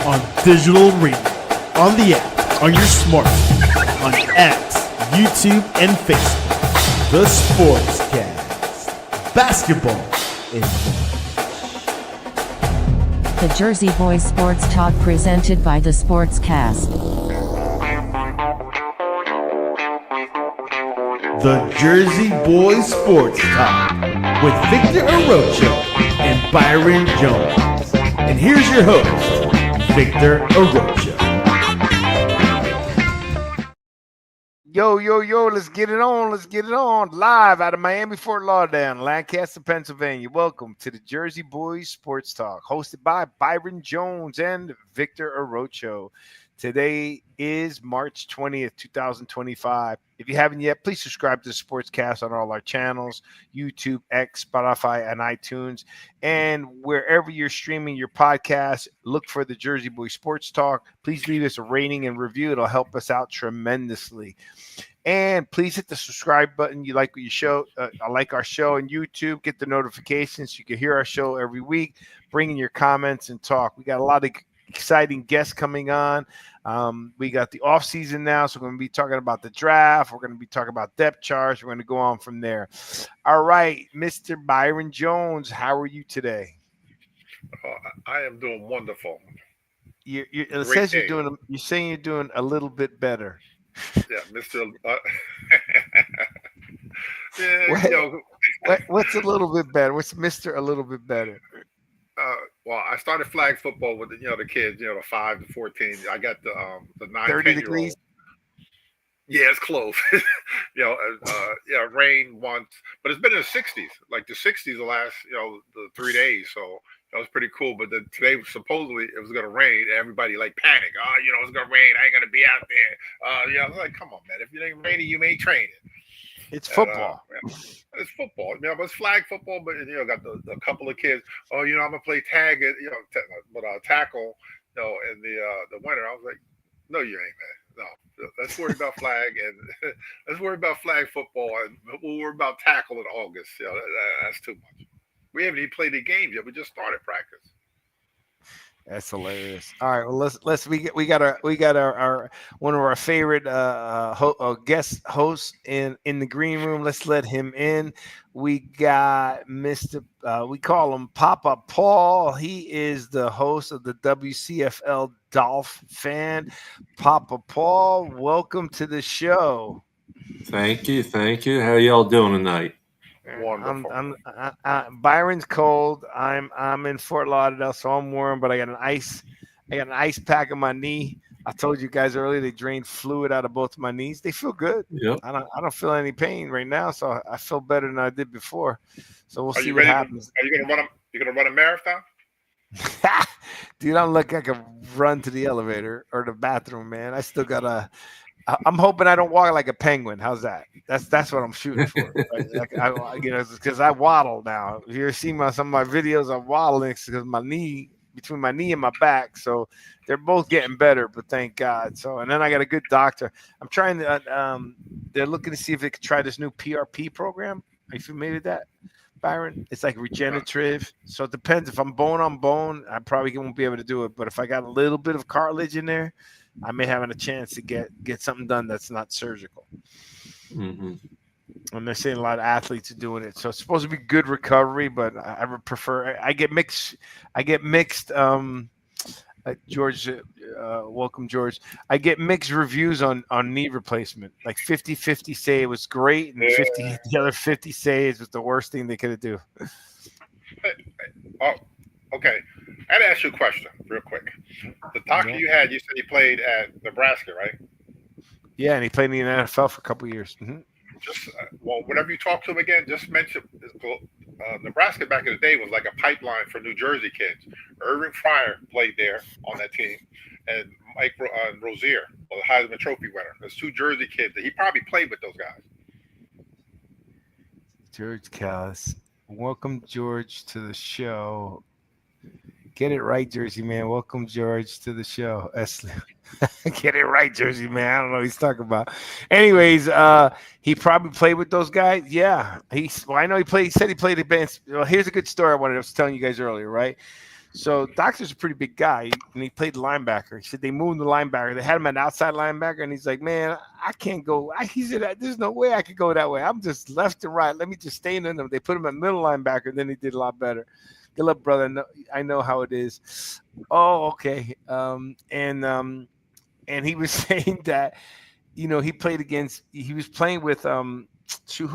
on digital radio, on the app, on your smartphone, on X, YouTube, and Facebook. The Sportscast. Basketball is The Jersey Boys Sports Talk presented by The Sportscast. The Jersey Boys Sports Talk with Victor Arocho and Byron Jones. And here's your host, Victor Arocho. Yo, let's get it on. Live out of Miami, Fort Lauderdale, Lancaster, Pennsylvania. Welcome to the Jersey Boys Sports Talk, hosted by Byron Jones and Victor Arocho. Today is March 20th, 2025. If you haven't yet, please subscribe to the Sportscast on all our channels, YouTube, X, Spotify, and iTunes. And wherever you're streaming your podcast, look for the Jersey Boys Sports Talk. Please leave us a rating and review. It'll help us out tremendously. And please hit the subscribe button. You like what you show? I like our show on YouTube. Get the notifications. You can hear our show every week. Bring in your comments and talk. We got a lot of exciting guests coming on. We got the off season now, so we're going to be talking about the draft. We're going to be talking about depth charts. We're going to go on from there. All right, Mr. Byron Jones, how are you today? I am doing wonderful. It says you're saying you're doing a little bit better. Yeah, Mr. What's a little bit better? What's Mr. a little bit better? Well, I started flag football with the kids, the 5 to 14. I got the 9, 30 degrees. Yeah, it's close. Rain once, but it's been in the 60s, like the 60s the last, the 3 days. So that was pretty cool. But then today, supposedly, it was going to rain. Everybody like panicked. Oh, it's going to rain. I ain't going to be out there. I was like, come on, man. If it ain't rainy, you ain't training. It's football. It's football. But it's flag football. But got a couple of kids. Oh, I'm gonna play tag it. Tackle. In the winter. I was like, no, you ain't, man. No, let's worry about flag and let's worry about flag football, and we'll worry about tackle in August. That's too much. We haven't even played the games yet. We just started practice. That's hilarious. All right, well we got our one of our favorite guest hosts in the green room. Let's let him in. We got Mr. We call him Papa Paul. He is the host of the WCFL Dolph Fan. Papa Paul, welcome to the show. Thank you. How y'all doing tonight? Wonderful. Byron's cold. I'm in Fort Lauderdale, so I'm warm. But I got an ice pack on my knee. I told you guys earlier they drained fluid out of both my knees. They feel good. Yep. I don't feel any pain right now, so I feel better than I did before. So we'll see what happens. Are you gonna run a marathon? Dude, I'm like I can run to the elevator or the bathroom, man. I still gotta. I'm hoping I don't walk like a penguin. How's that? That's what I'm shooting for. Because I waddle now. If you ever see some of my videos, I'm waddling because between my knee and my back. So they're both getting better, but thank God. So, and then I got a good doctor. I'm trying to. They're looking to see if they could try this new PRP program. Are you familiar with that, Byron? It's like regenerative. So it depends. If I'm bone on bone, I probably won't be able to do it. But if I got a little bit of cartilage in there, I may have a chance to get something done that's not surgical. Mm-hmm. And they're saying a lot of athletes are doing it. So it's supposed to be good recovery, but I would prefer. I get mixed. George, welcome, George. I get mixed reviews on knee replacement. Like 50-50 say it was great, and the other 50 say it was the worst thing they could do. Oh, okay. I had to ask you a question real quick. The doctor you said he played at Nebraska, right? Yeah, and he played in the NFL for a couple of years. Mm-hmm. Just whenever you talk to him again, just mention Nebraska back in the day was like a pipeline for New Jersey kids. Irving Fryer played there on that team, and Mike Rozier, the Heisman Trophy winner. There's 2 Jersey kids that he probably played with those guys. George Callis, welcome George to the show. Get it right, Jersey man. Welcome, George, to the show. Get it right, Jersey man. I don't know what he's talking about. Anyways, he probably played with those guys. Yeah, I know he played. He said he played advanced. Well, here's a good story I was telling you guys earlier, right? So Doctor's a pretty big guy, and he played linebacker. He said they moved the linebacker. They had him at outside linebacker, and he's like, "Man, I can't go." He said, "There's no way I could go that way. I'm just left and right. Let me just stay in them." They put him at middle linebacker. Then he did a lot better. Good luck, brother. I know how it is. Oh, okay. And he was saying that he played against. He was playing with who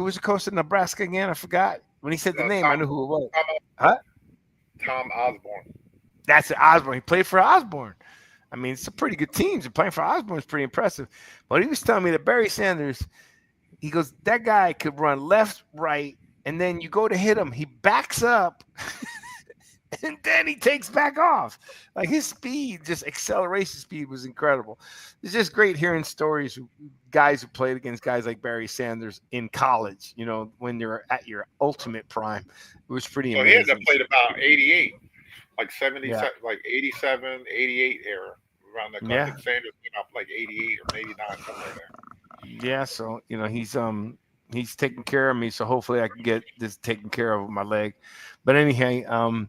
was the coach of Nebraska again? I forgot. When he said the name, I knew who it was. Huh? Tom Osborne. That's it, Osborne. He played for Osborne. I mean, it's a pretty good team. So playing for Osborne is pretty impressive. But he was telling me that Barry Sanders, he goes, that guy could run left, right, and then you go to hit him, he backs up, and then he takes back off. Like his speed, just acceleration speed was incredible. It's just great hearing stories of guys who played against guys like Barry Sanders in college, when they're at your ultimate prime. It was pretty amazing. So he ended up played about 88, like 70, Yeah. like 87, 88 era around that. Yeah. I think Sanders came out like 88 or 89, somewhere there. Yeah, so he's taking care of me, so hopefully I can get this taken care of with my leg. But anyhow,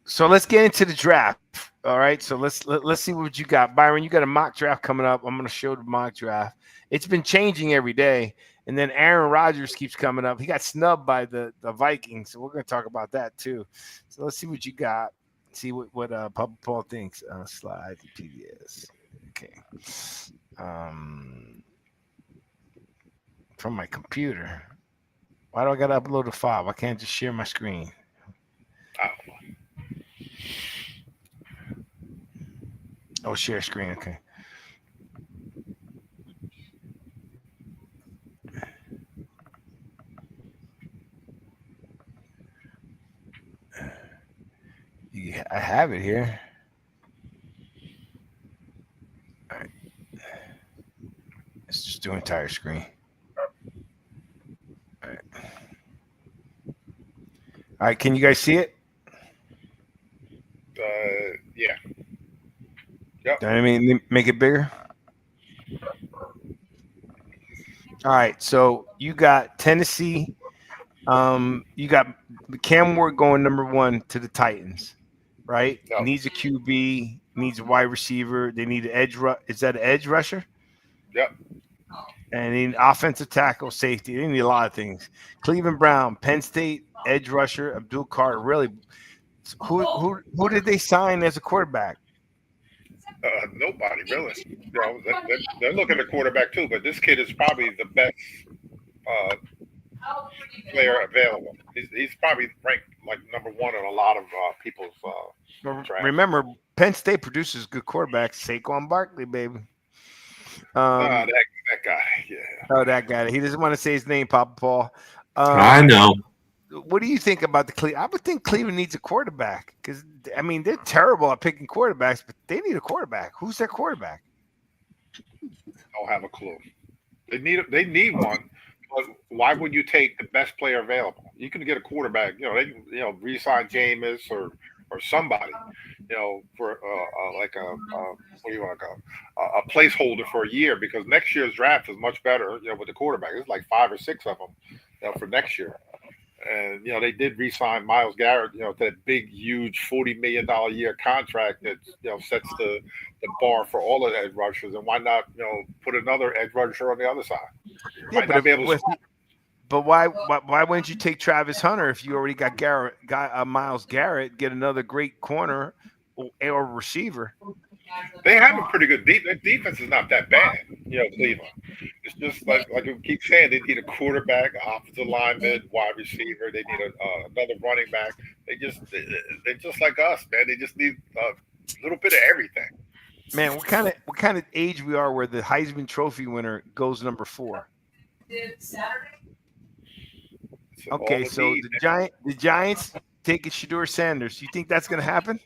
so let's get into the draft. All right, so let's see what you got, Byron. You got a mock draft coming up. I'm going to show the mock draft. It's been changing every day, and then Aaron Rodgers keeps coming up. He got snubbed by the Vikings, so we're going to talk about that too. So let's see what you got. See what Papa Paul thinks. Slide to PBS. Okay. From my computer. Why do I got to upload a file? Why can't I just share my screen? Oh, share screen. Okay. Yeah, I have it here. All right. Let's just do entire screen. All right. All right. Can you guys see it? Yeah. Yep. I mean, make it bigger. All right. So you got Tennessee. You got Cam Ward going number 1 to the Titans, right? Yep. Needs a QB, needs a wide receiver. They need an edge. Is that an edge rusher? Yep. And they need offensive tackle, safety. They need a lot of things. Cleveland Brown, Penn State, edge rusher, Abdul Carter. Really, who did they sign as a quarterback? Nobody really. They're looking at quarterback too, but this kid is probably the best player available. He's probably ranked like number 1 on a lot of people's. Remember, Penn State produces good quarterbacks. Saquon Barkley, baby. That guy, yeah. Oh, that guy. He doesn't want to say his name, Papa Paul. I know. What do you think about the Cleveland? I would think Cleveland needs a quarterback because, I mean, they're terrible at picking quarterbacks, but they need a quarterback. Who's their quarterback? Don't have a clue. They need one. But why would you take the best player available? You can get a quarterback. They re-sign Jameis or somebody. For like a placeholder for a year because next year's draft is much better. With the quarterback, there's like 5 or 6 of them. For next year. And they did re-sign Myles Garrett, to that big, huge $40 million a year contract that sets the bar for all of the edge rushers. And why not put another edge rusher on the other side? Yeah, but why wouldn't you take Travis Hunter if you already got Myles Garrett? Get another great corner or receiver. They have a pretty good defense. Their defense is not that bad, Cleveland. It's just like we keep saying, they need a quarterback, offensive lineman, wide receiver. They need another running back. They're just like us, man. They just need a little bit of everything. Man, what kind of age we are where the Heisman Trophy winner goes number 4? Okay, so the Giants taking Shedeur Sanders. You think that's going to happen?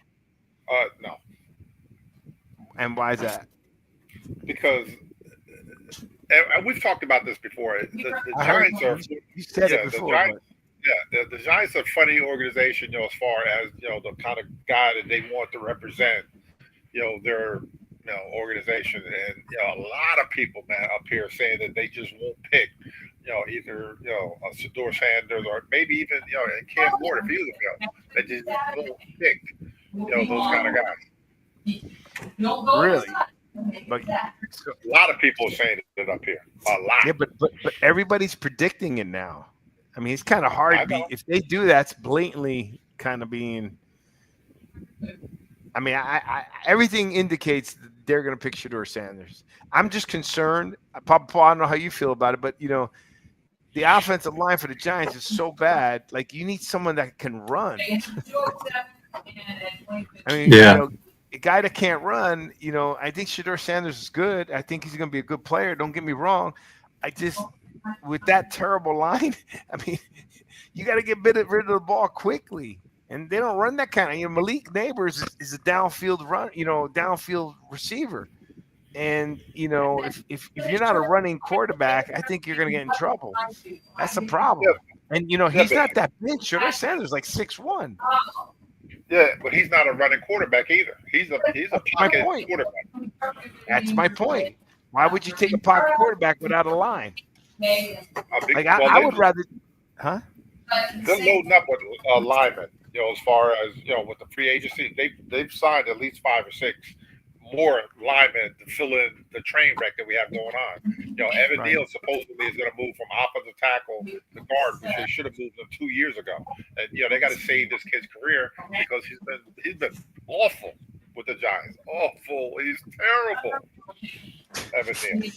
No. And why is that? Because and we've talked about this before. The Giants are. You said it before. The Giants are a funny organization, as far as the kind of guy that they want to represent, their organization, and a lot of people, man, up here saying that they just won't pick, either Shador Sanders or maybe even and Cam Ward if he was available. That just won't pick those kind of guys. Really? But so, A lot of people are saying it up here. A lot. yeah, but everybody's predicting it now. I mean, it's kind of hard. I know. If they do that, it's blatantly kind of being. I mean, I everything indicates that they're going to pick Shador Sanders. I'm just concerned. Papa Paul, I don't know how you feel about it, but the offensive line for the Giants is so bad. Like, you need someone that can run. I mean, a guy that can't run. I think Shador Sanders is good. I think he's going to be a good player. Don't get me wrong. I just, with that terrible line, I mean, you got to get rid of the ball quickly. And they don't run that kind of. Malik Neighbors is a downfield downfield receiver. And if you're not a running quarterback, I think you're going to get in trouble. That's a problem. And he's not that big. Shador Sanders like 6'1". Yeah, but he's not a running quarterback either. He's a pocket quarterback. That's my point. Why would you take a pocket quarterback without a line? I would rather, huh? They're loading up with linemen. As far as with the free agency, they've signed at least 5 or 6 more linemen to fill in the train wreck that we have going on. Evan Neal supposedly is going to move from offensive tackle to guard, which they should have moved him 2 years ago. And they got to save this kid's career because he's been awful with the Giants. Awful. He's terrible. Evan Neal.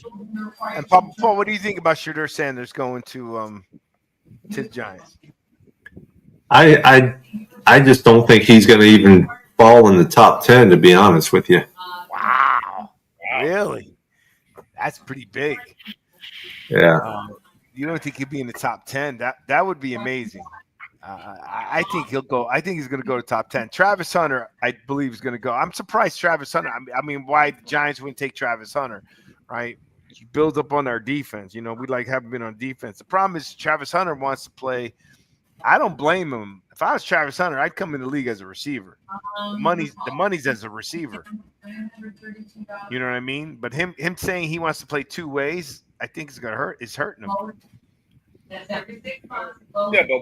And Paul, what do you think about Shador Sanders going to the Giants? I just don't think he's going to even fall in the top 10, to be honest with you. Wow. Really? That's pretty big. Yeah. You don't think he'd be in the top 10? That would be amazing. I think he'll go. I think he's going to go to top 10. Travis Hunter, I believe, is going to go. I'm surprised Travis Hunter. I mean, why the Giants wouldn't take Travis Hunter, right? He builds up on our defense. We haven't been on defense. The problem is Travis Hunter wants to play. I don't blame him. If I was Travis Hunter, I'd come in the league as a receiver. The money's as a receiver. You know what I mean? But him saying he wants to play 2 ways, I think it's gonna hurt. It's hurting him. Yeah, but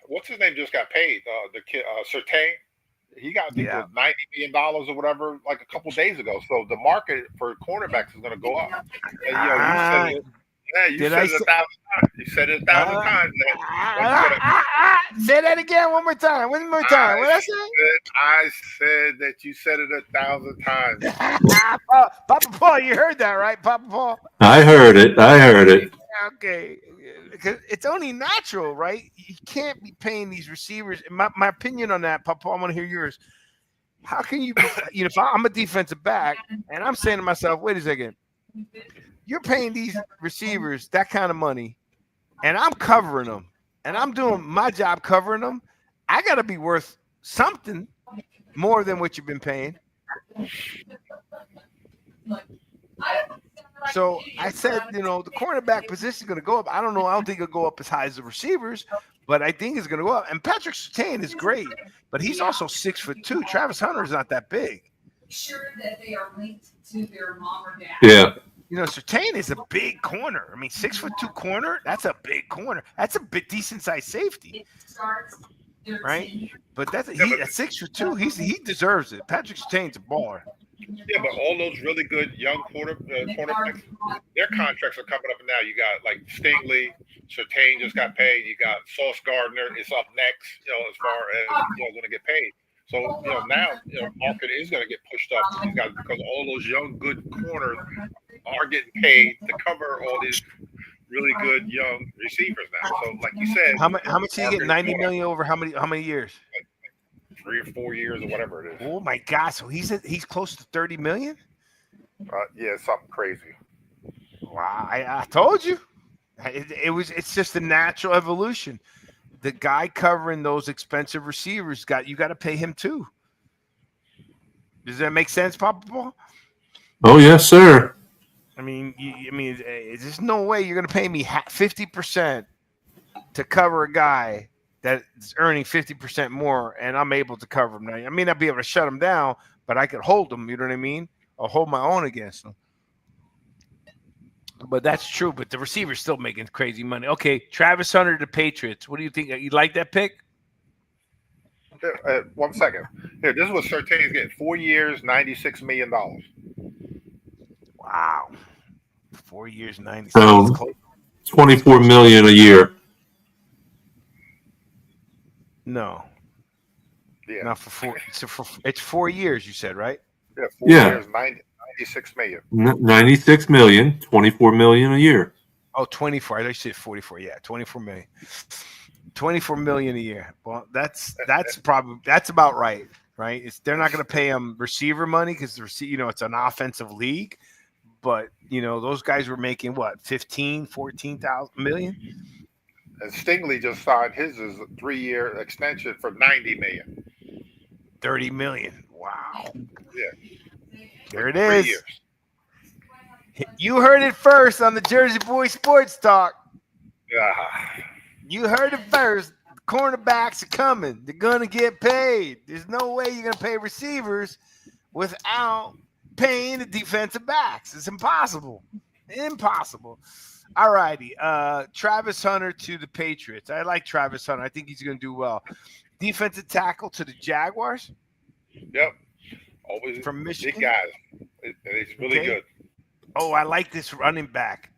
what's his name just got paid? The kid Surtain. He got $90 million or whatever like a couple days ago. So the market for cornerbacks is going to go up. And, you said it 1,000 times. You said it 1,000 times. Say that again one more time. One more time. What I say? I said that you said it 1,000 times. Papa Paul, you heard that, right, Papa Paul? I heard it. Okay. Because it's only natural, right? You can't be paying these receivers. My opinion on that, Papa, I want to hear yours. How can you, if I'm a defensive back and I'm saying to myself, wait a second, you're paying these receivers that kind of money and I'm covering them and I'm doing my job covering them. I got to be worth something more than what you've been paying. So I said, the cornerback position is going to go up. I don't know. I don't think it'll go up as high as the receivers, but I think it's going to go up. And Patrick Surtain is great, but he's also 6'2". Travis Hunter is not that big. Sure that they are linked to their mom or dad. Yeah. Surtain is a big corner. I mean, 6'2" corner. That's a big corner. That's a bit decent sized safety, right? But at 6'2". He deserves it. Patrick Surtain's a baller. Yeah, but all those really good young cornerbacks, their contracts are coming up now. You got like Stingley, Surtain just got paid. You got Sauce Gardner is up next. As far as going to get paid. So now market is going to get pushed up to these guys because all those young good corners are getting paid to cover all these really good young receivers now. So like you said, how much did he get? 90 million over how many years? 3 or 4 years or whatever it is. Oh my God! So he's close to 30 million. Yeah, something crazy. Wow! I told you, it's just a natural evolution. The guy covering those expensive receivers you got to pay him too. Does that make sense, Papa Paul? Oh yes, sir. I mean, there's no way you're going to pay me 50% to cover a guy that's earning 50% more, and I'm able to cover him. Now, I may not be able to shut him down, but I could hold him. You know what I mean? Or hold my own against him. But that's true. But the receiver's still making crazy money. Okay, Travis Hunter to the Patriots. What do you think? You like that pick? 1 second. Here, this is what Surtain's getting. 4 years, $96 million. Wow. 4 years, 96. So, $24 million a year. No. Yeah. Not for 4. It's 4 years, you said, right? Yeah, 4 Yeah. years, $96 million. 96 million, 24 million a year. Oh, 24. I thought you said 44. Yeah, 24 million. 24 million a year. Well, that's about right, right? They're not going to pay him receiver money because it's an offensive league, but those guys were making what, 15, 14,000 million? And Stingley just signed his as a 3-year extension for $90 million. 30 million. Wow. Yeah. There it 3 is. years. You heard it first on the Jersey Boys Sports Talk. Yeah. You heard it first. Cornerbacks are coming. They're going to get paid. There's no way you're going to pay receivers without paying the defensive backs. It's impossible. Impossible. All righty. Travis Hunter to the Patriots. I like Travis Hunter. I think he's going to do well. Defensive tackle to the Jaguars. Yep. Always From Michigan. big guys. And he's really good. Oh, I like this running back.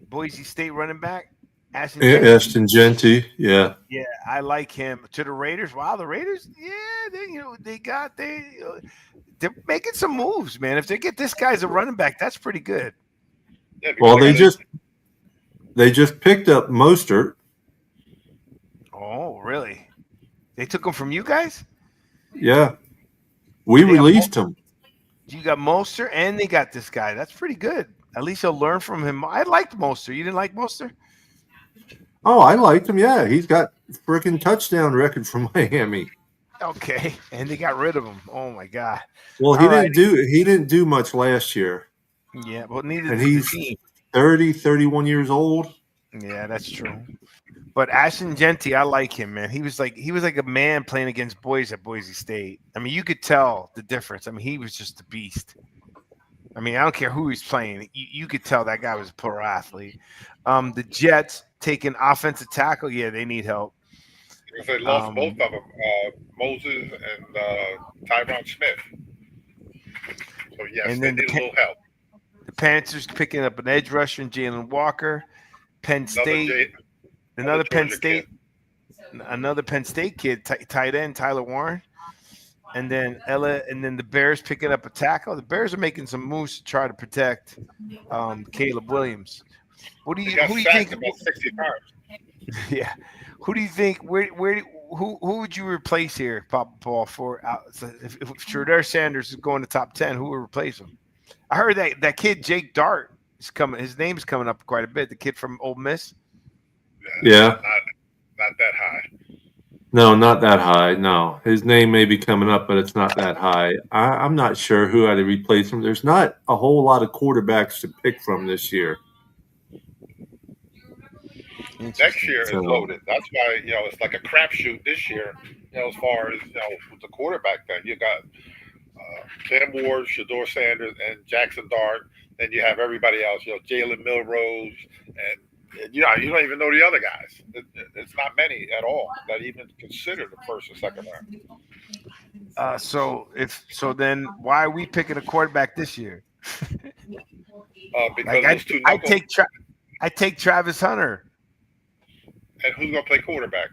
Boise State running back. Ashton Genty, yeah. Yeah, I like him. To the Raiders. Wow, the Raiders, they're making some moves, man. If they get this guy as a running back, that's pretty good. Yeah, Well, they just picked up Mostert. Oh, really? They took him from you guys? Yeah. We released him. You got Mostert and they got this guy. That's pretty good. At least he'll learn from him. I liked Mostert. You didn't like Mostert? Oh, I liked him. Yeah, he's got freaking touchdown record from Miami. Okay, and they got rid of him. Oh my God. Well, he didn't do much last year. Yeah, but neither And did he's the team. 31 years old. Yeah, that's true. But Ashton Genty, I like him, man. He was like a man playing against boys at Boise State. I mean, you could tell the difference. I mean, he was just a beast. I mean, I don't care who he's playing. You could tell that guy was a pro athlete. The Jets taking offensive tackle. Yeah, they need help. Because they lost both of them, Moses and Tyron Smith. So, yes, And they then need a little help. The Panthers picking up an edge rusher in Jalen Walker. Penn State. Another Penn State kid, tight end, Tyler Warren. And then the Bears picking up a tackle. The Bears are making some moves to try to protect Caleb Williams. Who do you think? About 60 times. Yeah. Who do you think? Who would you replace here, Paul? If Shedeur Sanders is going to top 10, who would replace him? I heard that kid Jake Dart is coming. His name's coming up quite a bit. The kid from Ole Miss. Yeah. Not that high. No, not that high. No, his name may be coming up, but it's not that high. I'm not sure who had to replace him. There's not a whole lot of quarterbacks to pick from this year. Next year is loaded. That's why it's like a crapshoot this year. As far as with the quarterback thing, you got Cam Ward, Shedeur Sanders, and Jackson Dart. Then you have everybody else. Jalen Milrose, and you don't even know the other guys. It's not many at all that even consider the first or second round. Then why are we picking a quarterback this year? Because I take Travis Hunter. And who's gonna play quarterback?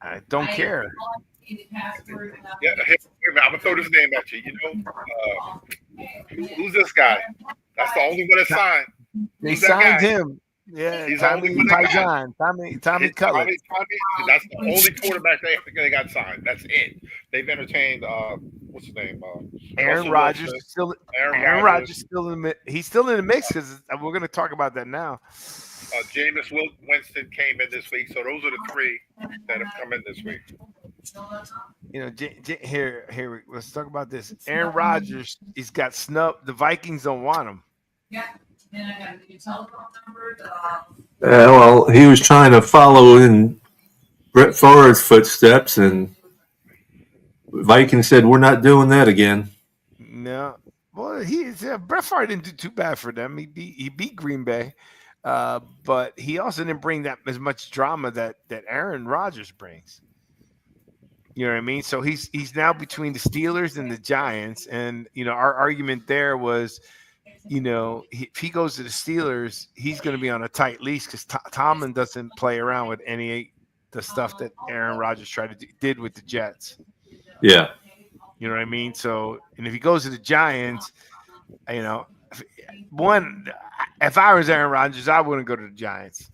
I don't care. Yeah, I'm gonna throw this name at you. Who's this guy? That's the only one that signed. They signed him. Yeah, he's Tommy Cutler. That's the only quarterback they got signed. That's it. They've entertained what's his name? Aaron Rodgers still. Aaron Rodgers still in the. He's still in the mix because we're going to talk about that now. Jameis Winston came in this week, so those are the three that have come in this week. Here. Let's talk about this. Aaron Rodgers, he's got snubbed. The Vikings don't want him. Yeah. And I got a new telephone number. Well, he was trying to follow in Brett Favre's footsteps, and Vikings said, "We're not doing that again." No. Well, Brett Favre didn't do too bad for them. He beat Green Bay, but he also didn't bring that as much drama that Aaron Rodgers brings. You know what I mean? So he's now between the Steelers and the Giants, and our argument there was, if he goes to the Steelers, he's going to be on a tight leash because Tomlin doesn't play around with the stuff that Aaron Rodgers did with the Jets. Yeah. You know what I mean? So, and if he goes to the Giants, if I was Aaron Rodgers, I wouldn't go to the Giants.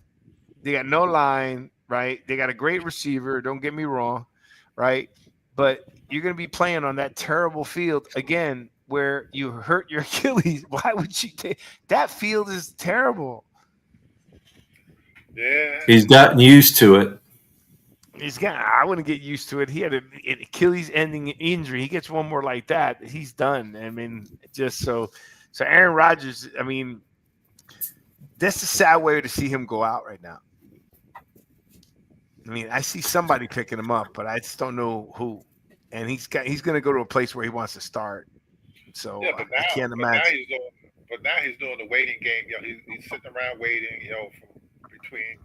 They got no line, right? They got a great receiver. Don't get me wrong, right? But you're going to be playing on that terrible field again where you hurt your Achilles. Why would you take that? Field is terrible. Yeah. He's gotten used to it. I wouldn't get used to it. He had an Achilles ending injury. He gets one more like that, he's done. I mean, just so Aaron Rodgers, I mean, that's a sad way to see him go out right now. I mean, I see somebody picking him up, but I just don't know who. And he's going to go to a place where he wants to start. So yeah, but now, I can't imagine. Now he's doing the waiting game. He's sitting around waiting. Between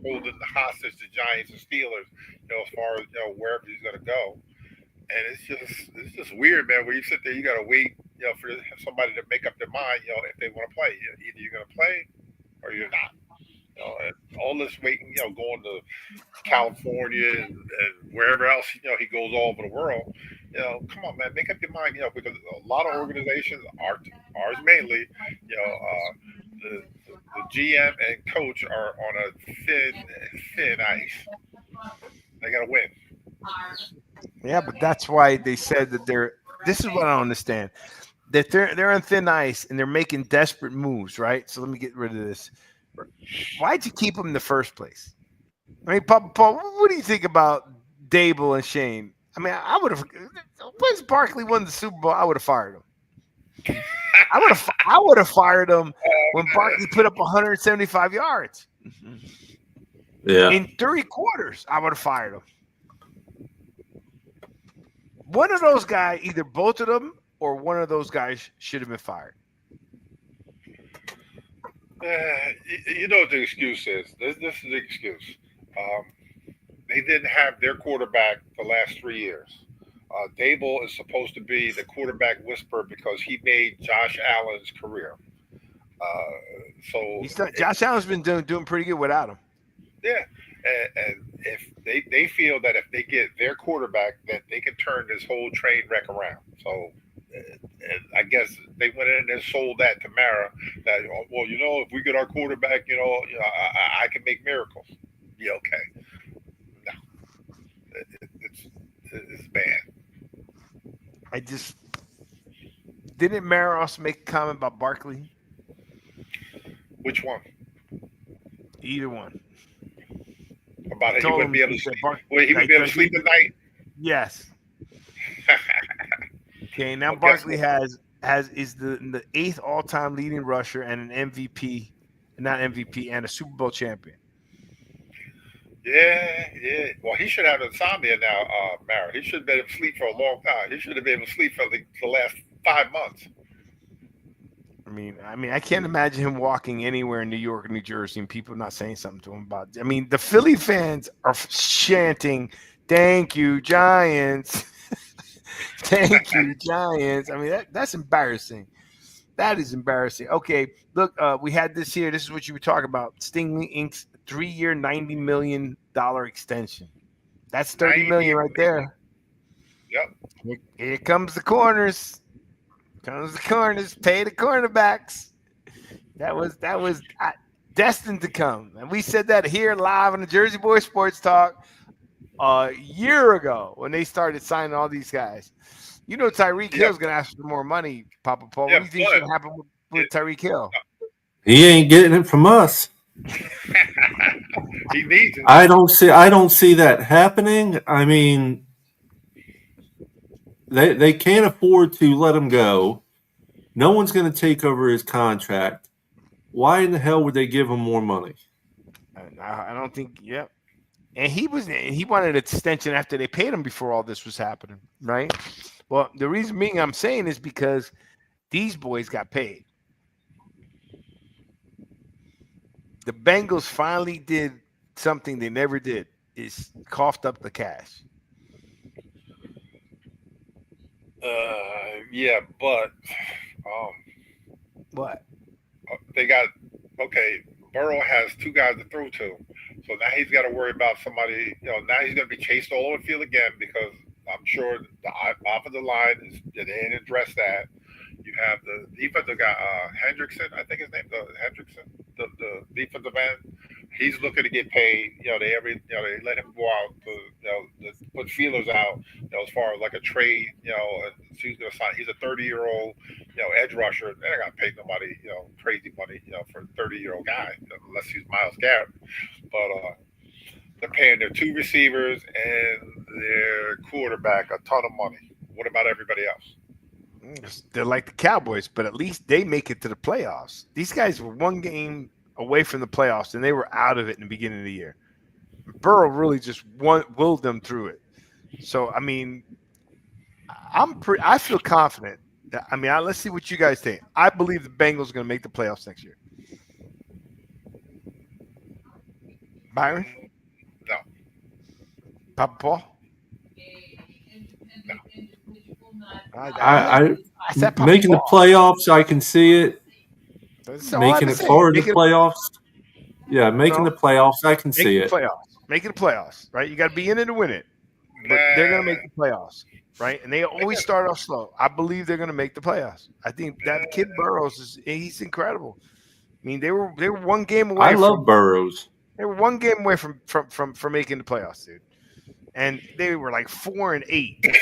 holding the hostage to Giants and Steelers, as far as wherever he's going to go, and it's just weird, man. Where you sit there, you got to wait, for somebody to make up their mind, if they want to play. Either you're going to play or you're not. And all this waiting, going to California and wherever else, he goes all over the world. Come on, man, make up your mind, because a lot of organizations, ours mainly, the GM and coach are on a thin ice. They got to win. Yeah, but that's why they said that this is what I don't understand. That they're on thin ice and they're making desperate moves, right? So let me get rid of this. Why'd you keep him in the first place? I mean, Paul, what do you think about Dable and Shane? I mean, I would have. Once Barkley won the Super Bowl, I would have fired him. I would have fired him when Barkley put up 175 yards. Yeah. In 3 quarters, I would have fired him. One of those guys, either both of them or one of those guys should have been fired. You know what the excuse is. This is the excuse. They didn't have their quarterback the last 3 years. Dable is supposed to be the quarterback whisperer because he made Josh Allen's career. Josh Allen's been doing pretty good without him. Yeah, and if they feel that if they get their quarterback, that they can turn this whole train wreck around. So, and I guess they went in and sold that to Mara. That if we get our quarterback, I can make miracles. Yeah, okay. No, it's bad. I just didn't Mara also make a comment about Barkley? Which one? Either one. About it, he wouldn't be able to sleep. He would be able to sleep at night. Yes. Okay, now Barkley is the 8th all-time leading rusher and an MVP, and a Super Bowl champion. Yeah. Well, he should have insomnia now, Mara. He should have been able to sleep for a long time. He should have been able to sleep for the last 5 months. I mean, I can't imagine him walking anywhere in New York or New Jersey and people not saying something to him about it. I mean, the Philly fans are chanting, "Thank you, Giants." Thank you, Giants. I mean, that's embarrassing. That is embarrassing. Okay, look, we had this here. This is what you were talking about. Stingley Inc.'s 3-year, $90 million extension. That's $30 million right there. Yep. Here comes the corners. Pay the cornerbacks. That was destined to come. And we said that here live on the Jersey Boys Sports Talk a year ago when they started signing all these guys. Tyreek Hill's going to ask for more money, Papa Paul. What do you think is going to happen with Tyreek Hill? He ain't getting it from us. He needs it. I don't see that happening. I mean, they can't afford to let him go. No one's going to take over his contract. Why in the hell would they give him more money? I don't think. Yep. And he wanted an extension after they paid him before all this was happening, right? Well, the reason being I'm saying is because These boys got paid. The Bengals finally did something they never did, is coughed up the cash. Yeah, but What? they got Burrow has two guys to throw to, so now he's got to worry about somebody. Now he's going to be chased all over the field again because I'm sure the offensive line they didn't address that. You have the defensive guy, Hendrickson, I think his name, the defensive end. He's looking to get paid. They let him go out to put feelers out. As far as like a trade. So he's going to sign. He's a 30-year-old, edge rusher. They ain't got to pay nobody, crazy money, for a 30-year-old guy, unless he's Myles Garrett. But they're paying their two receivers and their quarterback a ton of money. What about everybody else? They're like the Cowboys, but at least they make it to the playoffs. These guys were one game away from the playoffs, and they were out of it in the beginning of the year. Burrow really just willed them through it. So, I mean, I feel confident. Let's see what you guys think. I believe the Bengals are going to make the playoffs next year. Byron? No. Papa Paul? I making the playoffs, I can see it. Making it far to the playoffs. Yeah, making the playoffs, I can see it. Making the playoffs, right? You got to be in it to win it. But they're going to make the playoffs, right? And they always start off slow. I believe they're going to make the playoffs. I think that kid Burrows he's incredible. I mean, they were one game away. I love Burrows. They were one game away from making the playoffs, dude. And they were like 4-8.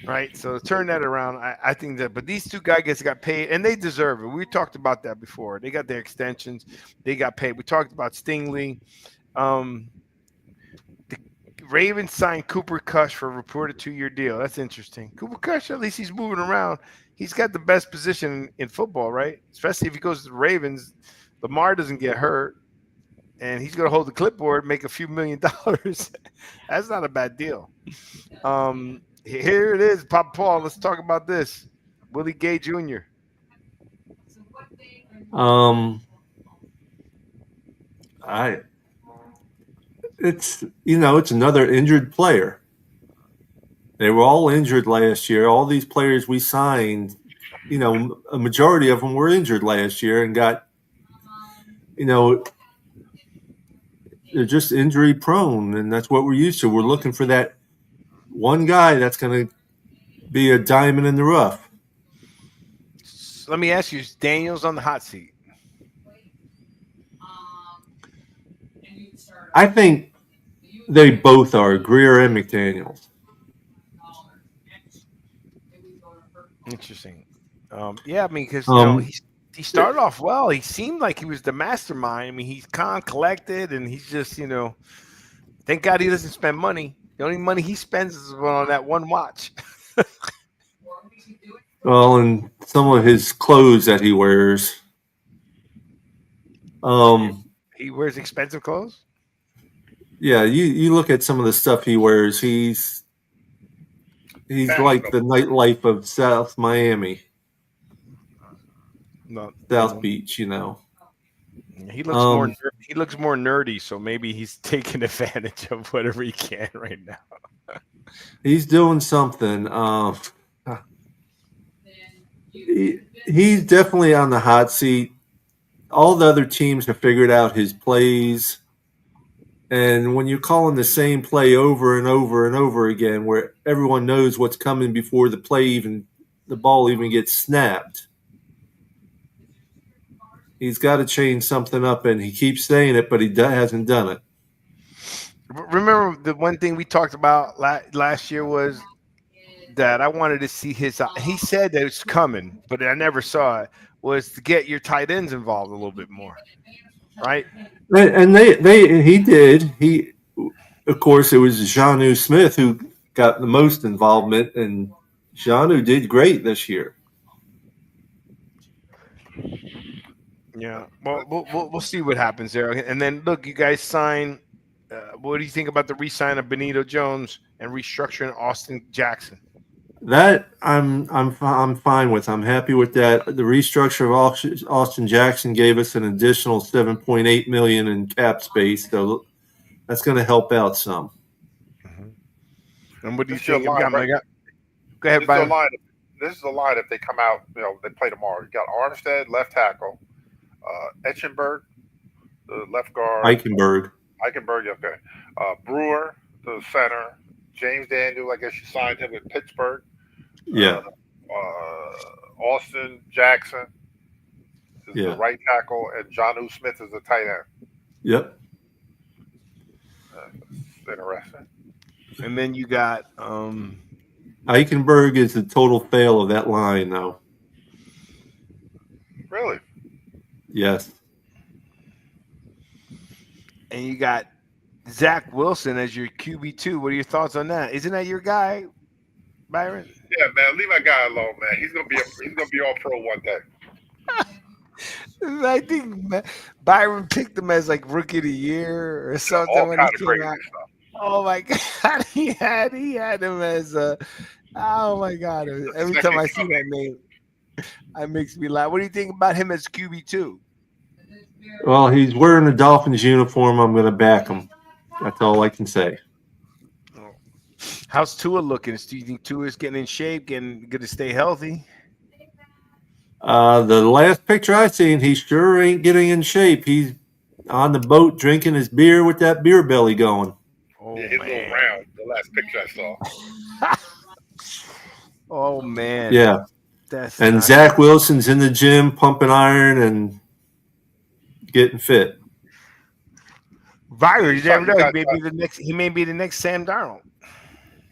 Right, so to turn that around, I think that. But these two guys got paid, and they deserve it. We talked about that before. They got their extensions. They got paid. We talked about Stingley. The Ravens signed Cooper Kush for a reported 2-year deal. That's interesting. Cooper Kush, at least he's moving around. He's got the best position in football, right? Especially if he goes to the Ravens. Lamar doesn't get hurt, and he's going to hold the clipboard, make a few $1 million. That's not a bad deal. Here it is, Papa Paul. Let's talk about this. Willie Gay Jr. It's another injured player. They were all injured last year. All these players we signed, a majority of them were injured last year and got, they're just injury prone, and that's what we're used to. We're looking for that one guy that's going to be a diamond in the rough. So let me ask you, is Daniels on the hot seat? I think they both are, Greer and McDaniels. Interesting. Because he started off well. He seemed like he was the mastermind. I mean, he's calm, collected, and he's just, thank God he doesn't spend money. The only money he spends is on that one watch. Well, and some of his clothes that he wears. He wears expensive clothes? Yeah, you look at some of the stuff he wears. He's like the nightlife of South Miami. South Beach, He looks more nerdy, so maybe he's taking advantage of whatever he can right now. He's doing something. He's definitely on the hot seat. All the other teams have figured out his plays. And when you're calling the same play over and over and over again, where everyone knows what's coming before the ball even gets snapped, he's got to change something up, and he keeps saying it, but he hasn't done it. Remember the one thing we talked about last year was that I wanted to see his – he said that it's coming, but I never saw it, was to get your tight ends involved a little bit more, right? And he did. Of course, it was Jonnu Smith who got the most involvement, and Jonnu did great this year. Yeah, well, we'll see what happens there. And then, look, you guys sign what do you think about the re-sign of Benito Jones and restructuring Austin Jackson? That I'm fine with. I'm happy with that. The restructure of Austin Jackson gave us an additional 7.8 million in cap space, so that's going to help out some. And what do you This is your think? line, right? Go ahead, This is the Byron. line. This is the line if they come out. They play tomorrow. You got Armstead, left tackle, Etchenberg, the left guard, Eichenberg. Eichenberg, okay, Brewer, the center, James Daniel. I guess you signed him with Pittsburgh. Yeah. Austin Jackson is the Yeah. right tackle, and Jonnu Smith is the tight end. Yep. Interesting. And then you got Eichenberg is a total fail of that line, though. Really? Yes. and you got Zach Wilson as your QB2. What are your thoughts on that? Isn't that your guy, Byron? Yeah, man. Leave my guy alone, man. He's gonna be all pro one day. I think Byron picked him as like rookie of the year or something All when kind he of came crazy out. stuff. Oh my god, he had him as oh my god. Every Second time I see coming. that name, it makes me laugh. What do you think about him as QB2? Well, he's wearing a Dolphins uniform. I'm going to back him. That's all I can say. How's Tua looking? Do you think Tua is getting in shape, going to stay healthy? The last picture I seen, he sure ain't getting in shape. He's on the boat drinking his beer with that beer belly going. Oh Yeah, his little round. The last picture I saw. Oh man. Yeah. That's And not Zach Wilson's in the gym pumping iron and getting fit. Byron, you never know. got- He may be the next Sam Darnold.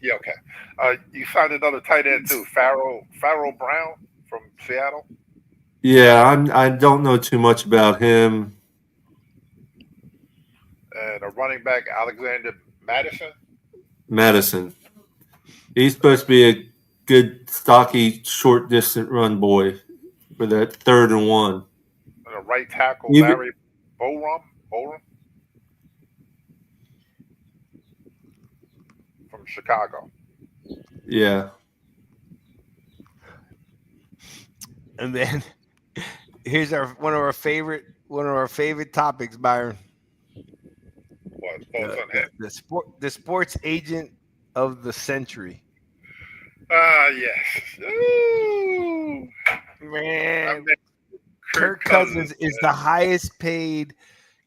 Yeah, okay. You signed another tight end too, Farrell Brown from Seattle. Yeah, I don't know too much about him. And a running back, Alexander Madison. He's supposed to be a good, stocky, short distance run boy for that 3rd and 1. and a right tackle, Even- Larry Borum from Chicago. Yeah. And then here's one of our favorite topics, Byron. What? Falls on him. The sports agent of the century. Yes. Ooh. Man, Kirk Cousins is the highest paid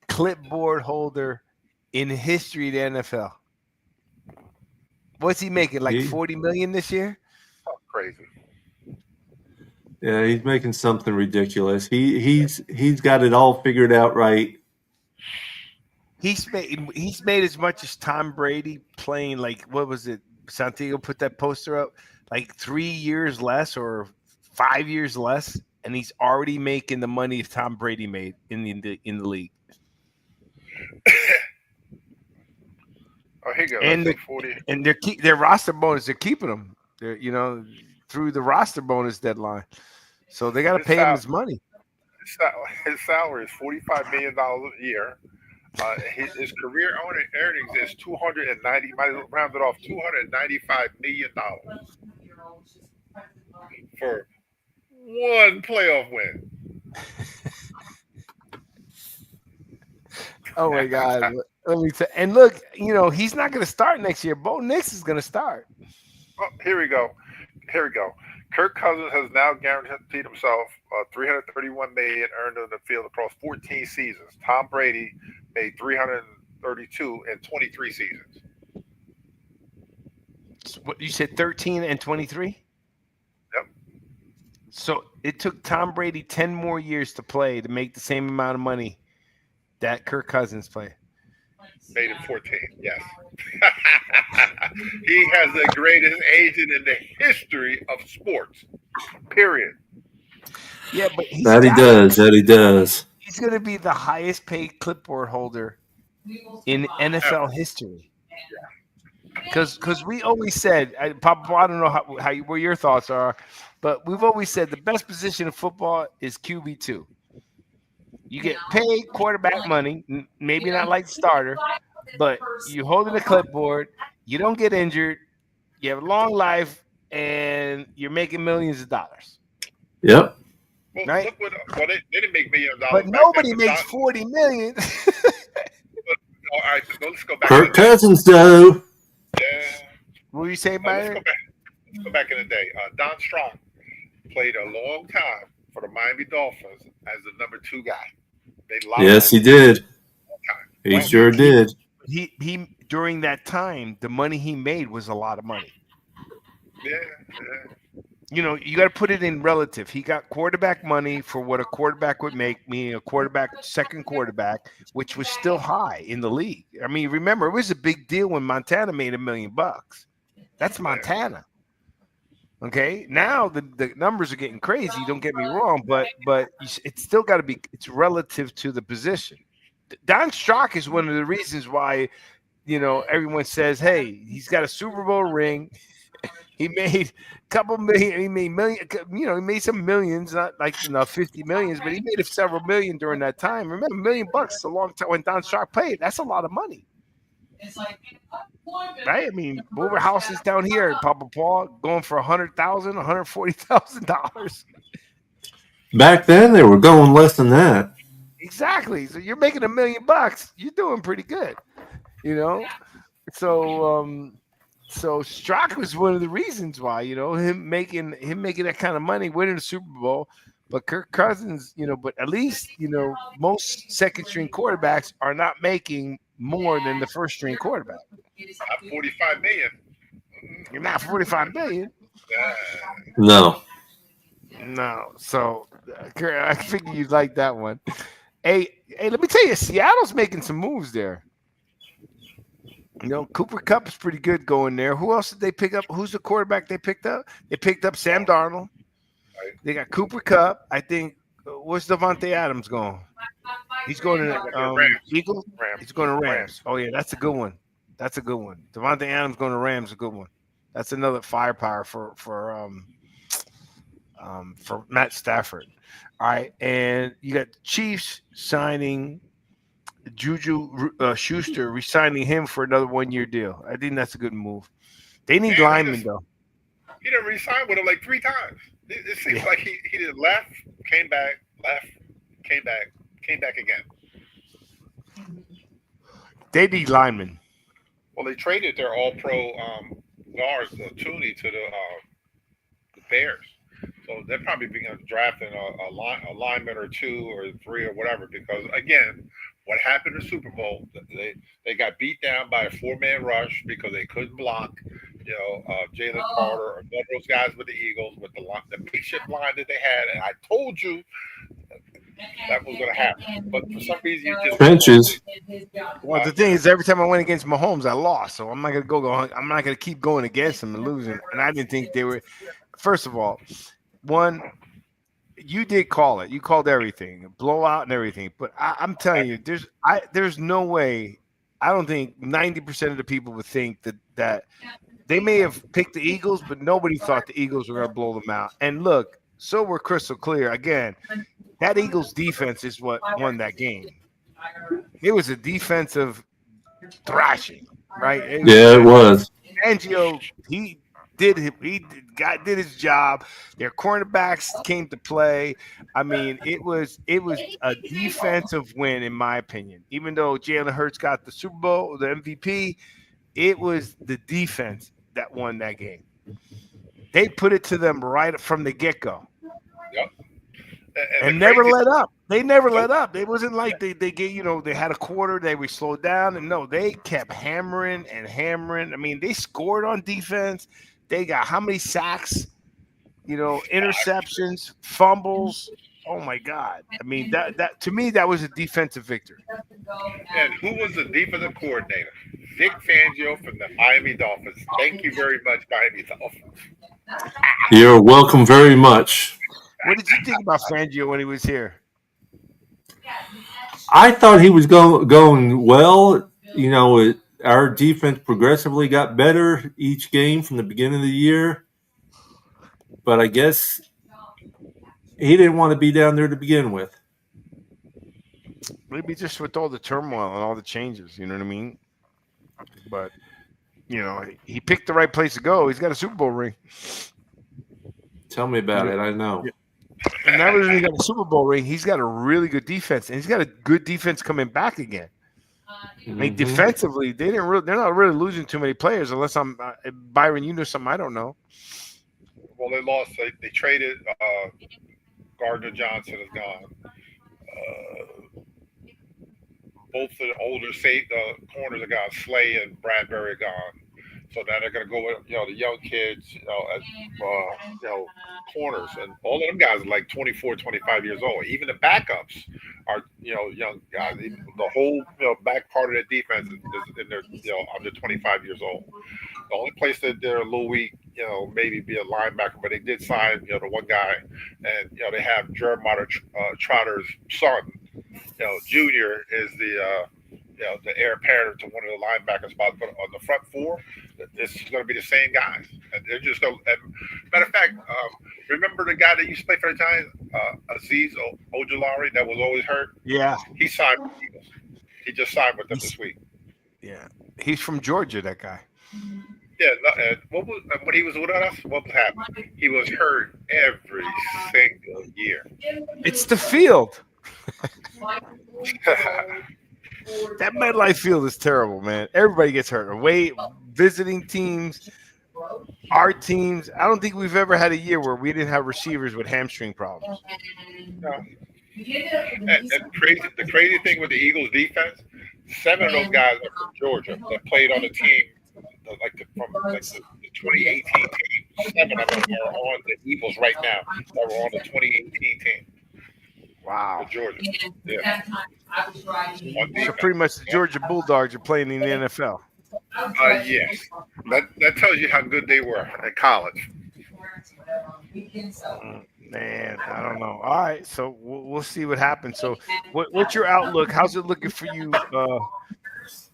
clipboard holder in history of the NFL. What's he making? Like $40 million this year? Oh, crazy. Yeah, he's making something ridiculous. He's got it all figured out right. He's made as much as Tom Brady playing, like, what was it? Santiago put that poster up, like 3 years less or 5 years less, and he's already making the money Tom Brady made in the league. Oh, here you go. And That's 40. And their roster bonus, they're keeping him. They're through the roster bonus deadline, so they got to pay him his money. His salary is $45 million a year. His career earnings is 290. Might round it off, $295 million for one playoff win. Oh my God! Let me tell. And look, he's not going to start next year. Bo Nix is going to start. Oh, here we go. Kirk Cousins has now guaranteed himself $331 million earned on the field across 14 seasons. Tom Brady made $332 in 23 seasons. What you said, 13 and 23? Yep. So it took Tom Brady 10 more years to play to make the same amount of money that Kirk Cousins played. Made it 14, yes. He has the greatest agent in the history of sports, period. Yeah, but he does. He's going to be the highest paid clipboard holder in NFL history. Because we always said, Papa, I don't know where your thoughts are, but we've always said the best position in football is QB2. You get paid quarterback money, maybe not like starter, but you hold in the clipboard, you don't get injured, you have a long life, and you're making millions of dollars. Yep. Well, Right. look what they didn't make $1 million But back nobody then. makes 40 million. All right, so let's go back. Kirk Cousins, though. Yeah. What were you saying, Let's Byron? go back. Let's go back in the day. Don Strong played a long time for the Miami Dolphins as the number 2 guy. They lost Yes, he him did. a long time. He Well, sure did. He during that time, the money he made was a lot of money. Yeah. You know, you got to put it in relative. He got quarterback money for what a quarterback would make, meaning a quarterback, second quarterback, which was still high in the league. I mean, remember, it was a big deal when Montana made $1 million. That's Montana. Okay, now the numbers are getting crazy. Don't get me wrong, but it's still got to be. It's relative to the position. Don Strock is one of the reasons why, you know, everyone says, "Hey, he's got a Super Bowl ring. He made a couple million. He made million. You know, he made some millions, not like 50 millions, but he made several million during that time. Remember, $1 million is a long time when Don Strock played. That's a lot of money." Right? I mean, over houses down here, Papa Paul going for $100,000, $140,000. Back then, they were going less than that. Exactly. So you're making $1 million. You're doing pretty good, you know. So Strock was one of the reasons why, you know, him making that kind of money, winning the Super Bowl. But Kirk Cousins, you know, but at least, you know, most second string quarterbacks are not making more than the first string quarterback. Not 45 million. You're not 45 million. No. No. So I figured you'd like that one. Hey, let me tell you, Seattle's making some moves there. You know, Cooper Kupp is pretty good going there. Who else did they pick up? Who's the quarterback they picked up? They picked up Sam Darnold. They got Cooper Kupp. I think. Where's Devontae Adams going? He's going to Eagles. He's going to Rams. Oh yeah, that's a good one. That's a good one. Devontae Adams going to Rams is a good one. That's another firepower for Matt Stafford. All right, and you got the Chiefs signing Juju Schuster, resigning him for another 1-year deal. I think that's a good move. They need linemen though. He didn't re-sign with him like 3 times. It seems like he did left, came back, came back again. They need linemen. Well, they traded their all-pro guards, Tooney, to the Bears. So they're probably going to draft a lineman or 2 or 3 or whatever. Because again, what happened in the Super Bowl? They got beat down by a 4-man rush because they couldn't block. You know, Jalen Carter or one of those guys with the Eagles with the makeshift line that they had. And I told you that was going to happen. But for some reason, you just Trenches. Well, the thing is, every time I went against Mahomes, I lost. So I'm not going to I'm not going to keep going against him and losing. And I didn't think they were. First of all, one, you did call it. You called everything, blowout and everything. But I'm telling you, there's no way. I don't think 90% of the people would think that they may have picked the Eagles, but nobody thought the Eagles were going to blow them out. And look, so we're crystal clear. Again, that Eagles defense is what won that game. It was a defensive thrashing, right? It was. Fangio, he did his job. Their cornerbacks came to play. I mean, it was a defensive win, in my opinion. Even though Jalen Hurts got the Super Bowl, the MVP, it was the defense that won that game. They put it to them right from the get-go. Yep. And never let up. They never let up. It wasn't like they get, you know, they had a quarter, they were slowed down. And no, they kept hammering and hammering. I mean, they scored on defense. They got how many sacks, you know, interceptions, fumbles. Oh my God. I mean, that to me, that was a defensive victory. And who was the defensive coordinator? Vic Fangio from the Miami Dolphins. Thank you very much, Miami Dolphins. You're welcome very much. What did you think about Fangio when he was here? I thought he was going well. You know, our defense progressively got better each game from the beginning of the year. But I guess he didn't want to be down there to begin with. Maybe just with all the turmoil and all the changes, you know what I mean? But he picked the right place to go. He's got a Super Bowl ring. Tell me about it. I know. And not only he got a Super Bowl ring, he's got a really good defense, and he's got a good defense coming back again. I mean, defensively, they're not really losing too many players, unless I'm Byron. You know something I don't know. Well, they lost. They traded. Gardner Johnson is gone. Both the older corners are gone. Slay and Bradbury are gone. So now they're going to go with the young kids, as corners, and all of them guys are like 24, 25 years old. Even the backups are young guys. Even the whole back part of their defense is in their under 25 years old. The only place that they're a little weak, maybe be a linebacker, but they did sign the one guy, and they have Jeremiah Trotter's son. Junior is the heir apparent to one of the linebacker spots, but on the front four, this is going to be the same guys. And they're just going. Matter of fact, remember the guy that used to play for the Giants, Aziz Ojulari, that was always hurt? Yeah, he signed with the Eagles. He just signed with them this week. Yeah, he's from Georgia. That guy. Yeah, when he was with us, what was happening? He was hurt every single year. It's the field. That MetLife field is terrible, man. Everybody gets hurt. Away visiting teams, our teams. I don't think we've ever had a year where we didn't have receivers with hamstring problems. No. And the crazy thing with the Eagles defense, 7 of those guys are from Georgia that played on the team from the 2018 team. 7 of them are on the Eagles right now that were on the 2018 team. Wow. For Georgia. Yeah. So pretty much the Georgia Bulldogs are playing in the NFL. Yes. That tells you how good they were at college. Man, I don't know. All right, so we'll see what happens. So what's your outlook? How's it looking for you?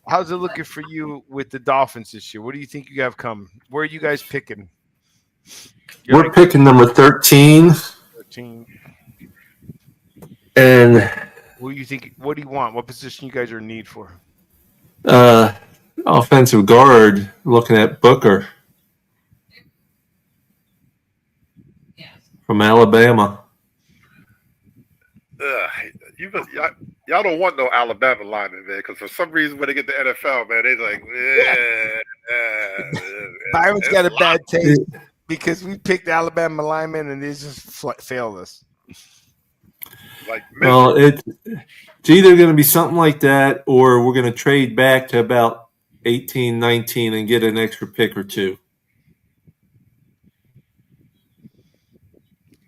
How's it looking for you with the Dolphins this year? What do you think you have coming? Where are you guys picking? We're picking number 13. 13. And what do you think? What do you want? What position you guys are in need for? Offensive guard. Looking at Booker from Alabama. Y'all don't want no Alabama lineman, man, because for some reason when they get to NFL, man, they're like, Byron's got a bad taste because we picked Alabama linemen and they just failed us. Well, it's either going to be something like that, or we're going to trade back to about 18, 19 and get an extra pick or two.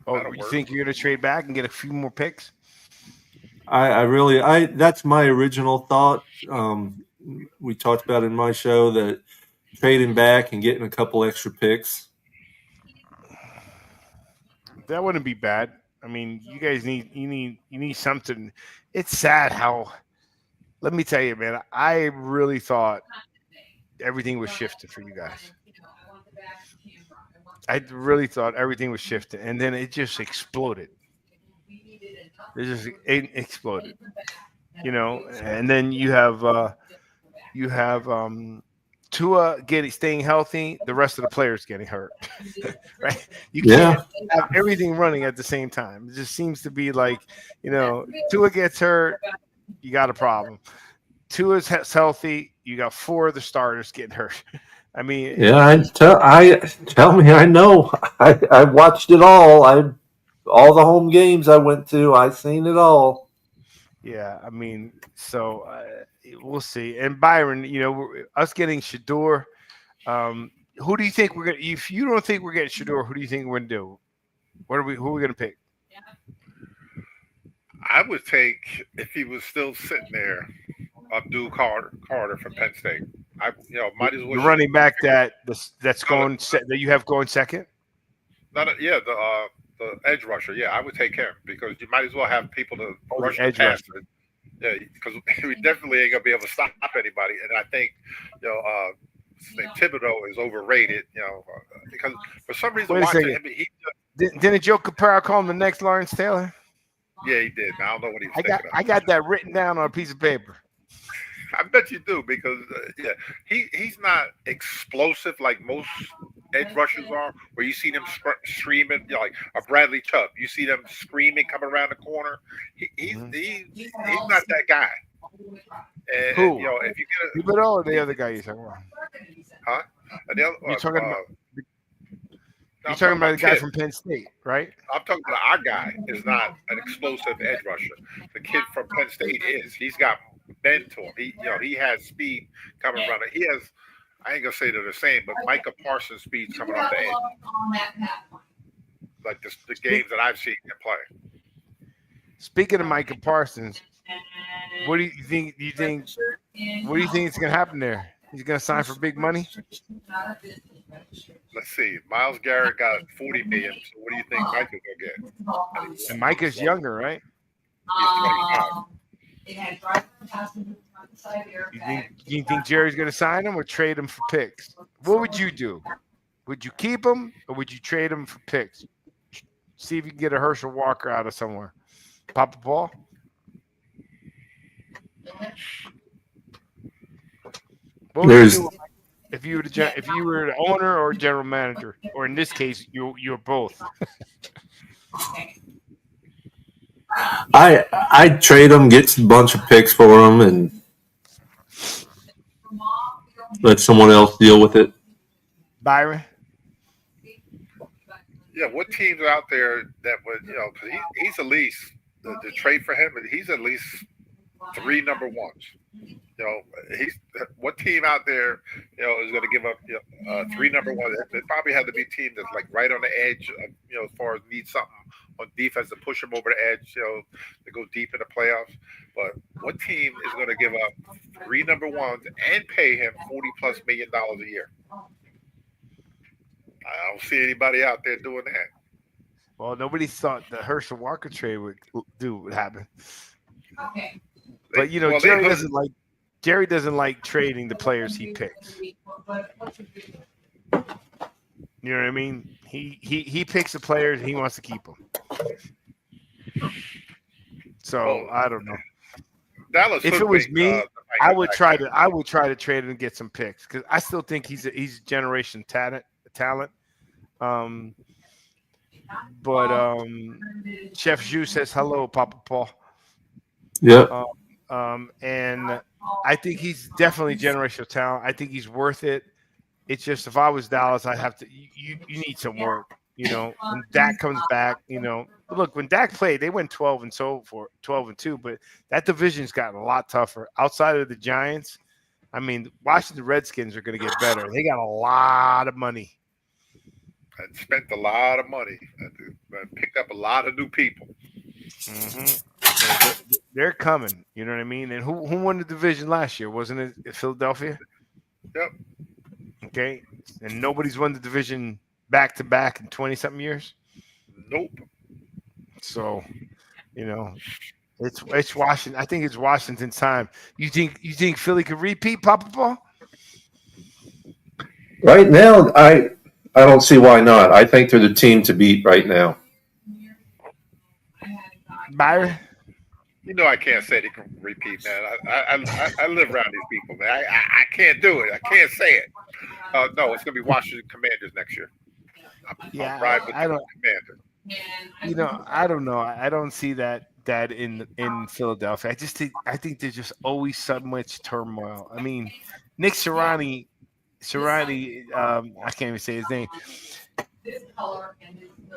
Oh, you think you're going to trade back and get a few more picks? I that's my original thought. We talked about in my show that trading back and getting a couple extra picks. That wouldn't be bad. I mean, you guys need something. It's sad how. Let me tell you, man. I really thought everything was shifted for you guys. I really thought everything was shifted, and then it just exploded. It exploded, And then you have Tua staying healthy, the rest of the players getting hurt, right? You can't have everything running at the same time. It just seems to be like, Tua gets hurt, you got a problem. Tua's healthy, you got 4 of the starters getting hurt. I mean, tell me, I know. I watched it all. All the home games I went to, I've seen it all. Yeah, I mean, so we'll see. And Byron, us getting Shador, who do you think we're gonna? If you don't think we're getting Shador, who do you think we're gonna do? Who are we gonna pick? I would take, if he was still sitting there, Abdul Carter from Penn State. Might as well. The running back that's going that you have going second. The edge rusher. Yeah, I would take him because you might as well have people to rush the edge pass. rusher. Yeah, because we definitely ain't gonna be able to stop anybody. And I think Thibodeau is overrated. Because for some reason, watching him, didn't Joe Caparo call him the next Lawrence Taylor? Yeah, he did. I don't know what he was thinking of. I got that written down on a piece of paper. I bet you do because he's not explosive like most edge rushers are. Where you see them screaming, like a Bradley Chubb, you see them screaming coming around the corner. He's not that guy. And, Who? if you get Thibodeau or the other guy you're talking about? huh? And the other, You're talking about. I'm You're talking about the guy kid. from Penn State, right? I'm talking about our guy is not an explosive edge rusher. The kid from Penn State is. He's got bend to him. He has speed coming around. He has. I ain't gonna say they're the same, but Micah Parsons' speed's coming off the edge. Like the games that I've seen him play. Speaking of Micah Parsons, what do you think? What do you think is gonna happen there? He's gonna sign for big money. Let's see. Myles Garrett got $40 million. So what do you think Micah's gonna get? And Micah's younger, right? He's 25. You think Jerry's gonna sign him or trade him for picks? What would you do? Would you keep him or would you trade him for picks? See if you can get a Herschel Walker out of somewhere. Papa Paul? What would you do if you were the owner or general manager, or in this case, you're both? I'd trade him, get a bunch of picks for him, and let someone else deal with it. Byron? Yeah, what teams are out there that would, because he's at least the trade for him, he's at least 3 number ones. What team out there, is going to give up, 3 number ones? It probably had to be a team that's like right on the edge, of, as far as need something on defense to push them over the edge, to go deep in the playoffs. But what team is going to give up 3 number ones and pay him $40+ million a year? I don't see anybody out there doing that. Well, nobody thought the Herschel Walker trade would happen. Okay. But Jerry doesn't like trading the players he picks. You know what I mean? He picks the players and he wants to keep them. So I don't know. Dallas, if it was me, I would try to trade him and get some picks because I still think he's a generation talent. But Chef Zhu says hello, Papa Paul. Yeah. And I think he's definitely generational talent. I think he's worth it. It's just if I was Dallas, I'd have to. You need some work. When Dak comes back, look, when Dak played, they went 12-2, but that division's gotten a lot tougher. Outside of the Giants, I mean, Washington Redskins are going to get better. They got a lot of money. And spent a lot of money and picked up a lot of new people. Mm-hmm. They're coming. You know what I mean? And who won the division last year? Wasn't it Philadelphia? Yep. Okay. And nobody's won the division back-to-back in 20-something years? Nope. So, it's Washington. I think it's Washington's time. You think Philly could repeat, Papa Paul? Right now, I don't see why not. I think they're the team to beat right now. Byron? I can't say they can repeat, man. I live around these people, man. I can't do it. I can't say it. No, it's going to be Washington Commanders next year. Yeah, ride with I don't. Commanders. I don't know. I don't see that in Philadelphia. I think there's just always so much turmoil. I mean, Nick Sirianni, I can't even say his name.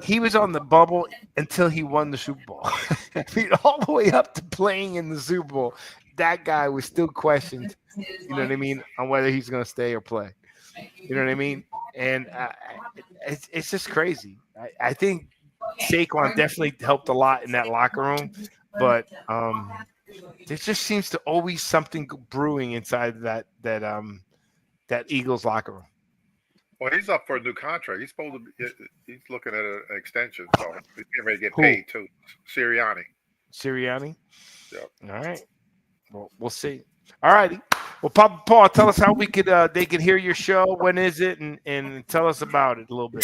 He was on the bubble until he won the Super Bowl. I mean, all the way up to playing in the Super Bowl, that guy was still questioned. You know what I mean, on whether he's going to stay or play. You know what I mean? And it's just crazy. I think Saquon definitely helped a lot in that locker room, but there just seems to always something brewing inside that Eagles locker room. Well, he's up for a new contract. He's supposed to be. He's looking at an extension, so he's getting ready to get paid too. Sirianni. Yep. All right. Well, we'll see. All righty. Well, Papa Paul, tell us how they can hear your show. When is it? And tell us about it a little bit.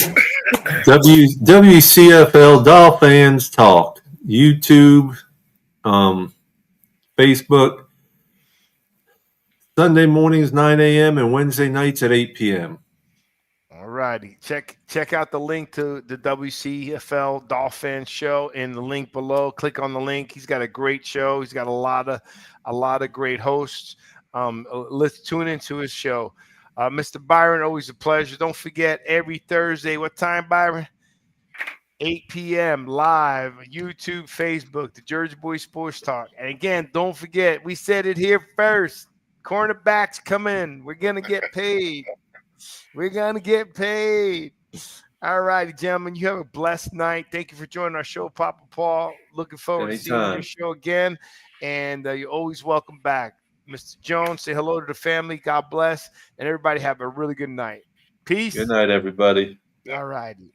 WCFL Dolphins Talk. YouTube, Facebook. Sunday mornings 9 a.m. and Wednesday nights at 8 p.m. All righty. Check out the link to the WCFL Dolphin show in the link below. Click on the link. He's got a great show. He's got a lot of great hosts. Let's tune into his show. Mr. Byron, always a pleasure. Don't forget, every Thursday, what time, Byron? 8 p.m. live, YouTube, Facebook, the Jersey Boys Sports Talk. And again, don't forget, we said it here first. Cornerbacks come in. We're going to get paid. We're going to get paid. All righty, gentlemen. You have a blessed night. Thank you for joining our show, Papa Paul. Looking forward to seeing your show again. And you're always welcome back. Mr. Jones, say hello to the family. God bless. And everybody have a really good night. Peace. Good night, everybody. All righty.